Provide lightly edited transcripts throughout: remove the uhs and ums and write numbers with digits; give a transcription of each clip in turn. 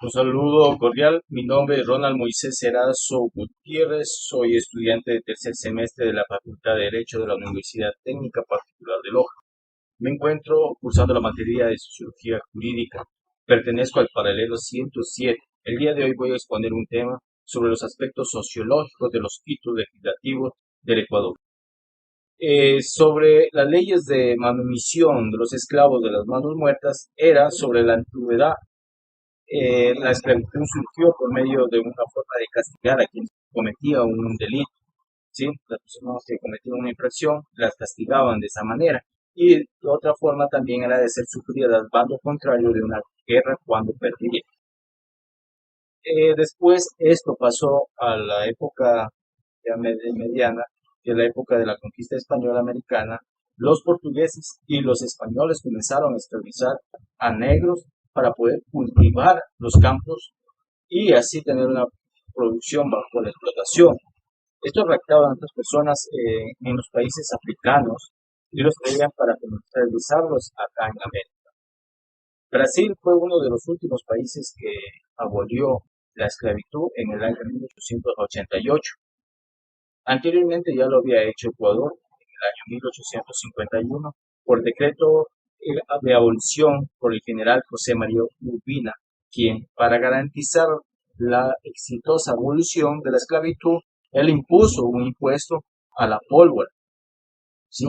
Un saludo cordial. Mi nombre es Ronald Moisés Erazo Gutiérrez. Soy estudiante de tercer semestre de la Facultad de Derecho de la Universidad Técnica Particular de Loja. Me encuentro cursando la materia de Sociología Jurídica. Pertenezco al paralelo 107. El día de hoy voy a exponer un tema sobre los aspectos sociológicos de los títulos legislativos del Ecuador. Sobre las leyes de manumisión de los esclavos de las manos muertas, era sobre la antigüedad. La esclavitud surgió por medio de una forma de castigar a quien cometía un delito, ¿sí? Las personas que cometían una infracción las castigaban de esa manera. Y otra forma también era de ser sufrida al bando contrario de una guerra cuando perdía. Después esto pasó a la época ya mediana, que es la época de la conquista española americana. Los portugueses y los españoles comenzaron a esclavizar a negros para poder cultivar los campos y así tener una producción bajo la explotación. Esto raptaban a otras personas en los países africanos y los traían para comercializarlos acá en América. Brasil fue uno de los últimos países que abolió la esclavitud en el año 1888. Anteriormente ya lo había hecho Ecuador en el año 1851 por decreto de abolición por el general José María Urbina, quien, para garantizar la exitosa abolición de la esclavitud, él impuso un impuesto a la pólvora, ¿sí?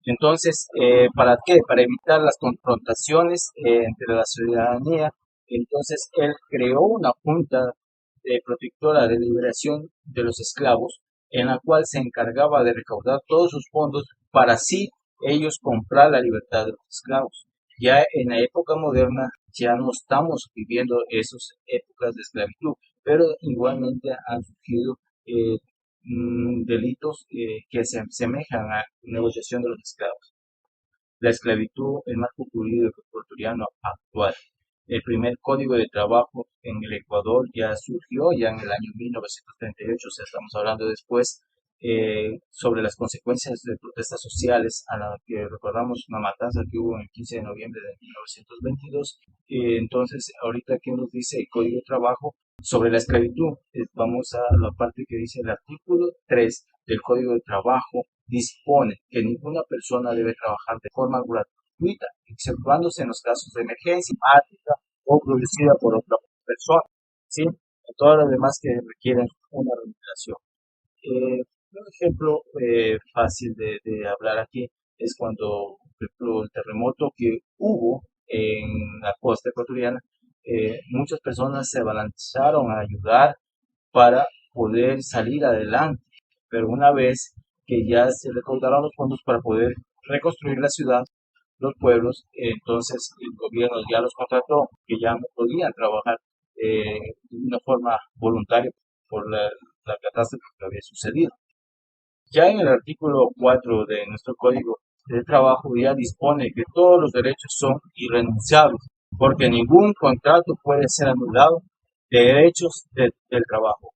Entonces, ¿para qué? Para evitar las confrontaciones entre la ciudadanía. Entonces, él creó una junta protectora de liberación de los esclavos, en la cual se encargaba de recaudar todos sus fondos para así ellos comprar la libertad de los esclavos. Ya en la época moderna ya no estamos viviendo esas épocas de esclavitud, pero igualmente han surgido delitos que se asemejan a negociación de los esclavos. La esclavitud, el marco jurídico ecuatoriano actual. El primer código de trabajo en el Ecuador ya surgió ya en el año 1938, o sea, estamos hablando después sobre las consecuencias de protestas sociales a la que recordamos una matanza que hubo el 15 de noviembre de 1922. Entonces, ahorita, ¿qué nos dice el Código de Trabajo sobre la esclavitud? Vamos a la parte que dice el artículo 3 del Código de Trabajo. Dispone que ninguna persona debe trabajar de forma gratuita, exceptuándose en los casos de emergencia climática o producida por otra persona, ¿sí? Todas las demás que requieren una remuneración. Un ejemplo fácil de hablar aquí es cuando, por ejemplo, el terremoto que hubo en la costa ecuatoriana, muchas personas se abalanzaron a ayudar para poder salir adelante, pero una vez que ya se recaudaron los fondos para poder reconstruir la ciudad, los pueblos, entonces el gobierno ya los contrató, que ya no podían trabajar de una forma voluntaria por la catástrofe que había sucedido. Ya en el artículo 4 de nuestro Código de Trabajo ya dispone que todos los derechos son irrenunciables, porque ningún contrato puede ser anulado de derechos del trabajo.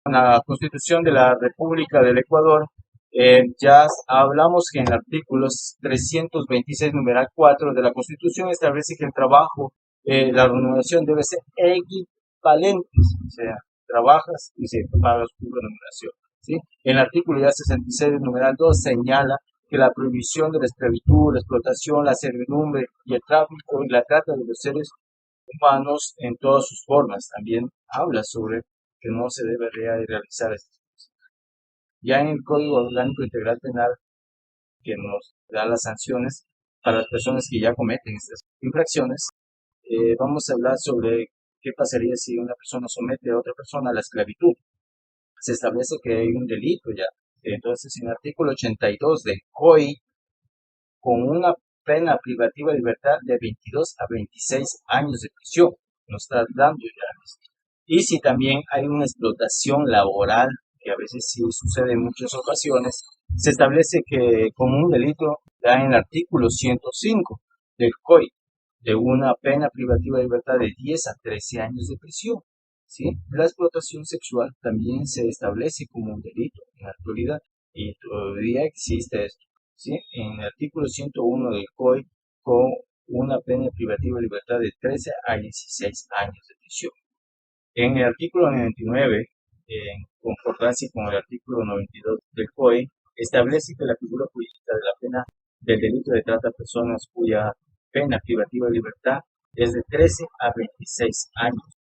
La Constitución de la República del Ecuador, ya hablamos que en el artículo 326, numeral 4 de la Constitución establece que el trabajo, la remuneración debe ser equivalente, o sea, trabajas y se paga tu remuneración, ¿sí? En el artículo ya 66, numeral 2 señala que la prohibición de la esclavitud, la explotación, la servidumbre y el tráfico y la trata de los seres humanos en todas sus formas. También habla sobre que no se debe realizar estas cosas. Ya en el Código Orgánico Integral Penal, que nos da las sanciones para las personas que ya cometen estas infracciones, vamos a hablar sobre qué pasaría si una persona somete a otra persona a la esclavitud. Se establece que hay un delito ya. Entonces, en el artículo 82 del COI, con una pena privativa de libertad de 22 a 26 años de prisión, nos está dando ya esto. Y si también hay una explotación laboral, que a veces sí sucede en muchas ocasiones, se establece que como un delito da en el artículo 105 del COI, de una pena privativa de libertad de 10 a 13 años de prisión. ¿Sí? La explotación sexual también se establece como un delito en la actualidad y todavía existe esto. ¿Sí? En el artículo 101 del COI, con una pena privativa de libertad de 13 a 16 años de prisión. En el artículo 99, en concordancia con el artículo 92 del COE, establece que la figura jurídica de la pena del delito de trata de personas cuya pena privativa de libertad es de 13 a 26 años.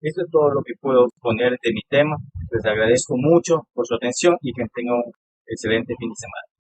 Esto es todo lo que puedo poner de mi tema. Les agradezco mucho por su atención y que tengan un excelente fin de semana.